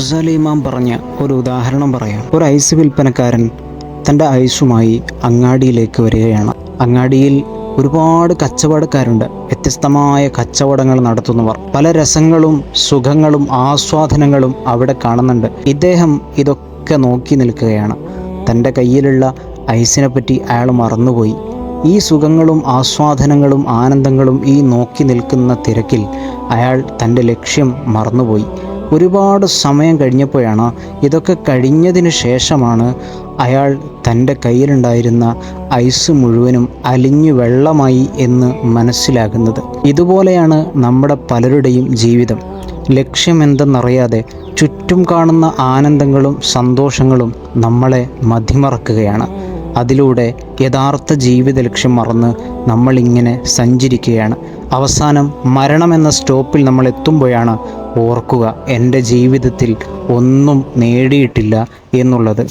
ഗസാലി ഇമാം പറഞ്ഞ ഒരു ഉദാഹരണം പറയാം. ഒരു ഐസ് വിൽപ്പനക്കാരൻ തൻ്റെ ഐസുമായി അങ്ങാടിയിലേക്ക് വരികയാണ്. അങ്ങാടിയിൽ ഒരുപാട് കച്ചവടക്കാരുണ്ട്, വ്യത്യസ്തമായ കച്ചവടങ്ങൾ നടത്തുന്നവർ. പല രസങ്ങളും സുഖങ്ങളും ആസ്വാദനങ്ങളും അവിടെ കാണുന്നുണ്ട്. ഇദ്ദേഹം ഇതൊക്കെ നോക്കി നിൽക്കുകയാണ്. തൻ്റെ കയ്യിലുള്ള ഐസിനെ പറ്റി അയാൾ മറന്നുപോയി. ഈ സുഖങ്ങളും ആസ്വാദനങ്ങളും ആനന്ദങ്ങളും ഈ നോക്കി നിൽക്കുന്ന തിരക്കിൽ അയാൾ തൻ്റെ ലക്ഷ്യം മറന്നുപോയി. ഒരുപാട് സമയം കഴിഞ്ഞപ്പോഴാണ്, ഇതൊക്കെ കഴിഞ്ഞതിന് ശേഷമാണ് അയാൾ തൻ്റെ കയ്യിലുണ്ടായിരുന്ന ഐസ് മുഴുവനും അലിഞ്ഞു വെള്ളമായി എന്ന് മനസ്സിലാകുന്നത്. ഇതുപോലെയാണ് നമ്മുടെ പലരുടെയും ജീവിതം. ലക്ഷ്യമെന്തെന്നറിയാതെ ചുറ്റും കാണുന്ന ആനന്ദങ്ങളും സന്തോഷങ്ങളും നമ്മളെ മതിമറക്കുകയാണ്. അതിലൂടെ യഥാർത്ഥ ജീവിത ലക്ഷ്യം മറന്ന് നമ്മളിങ്ങനെ സഞ്ചരിക്കുകയാണ്. അവസാനം മരണമെന്ന സ്റ്റോപ്പിൽ നമ്മൾ എത്തുമ്പോഴാണ് ഓർക്കുക, എൻ്റെ ജീവിതത്തിൽ ഒന്നും നേടിയിട്ടില്ല എന്നുള്ളത്.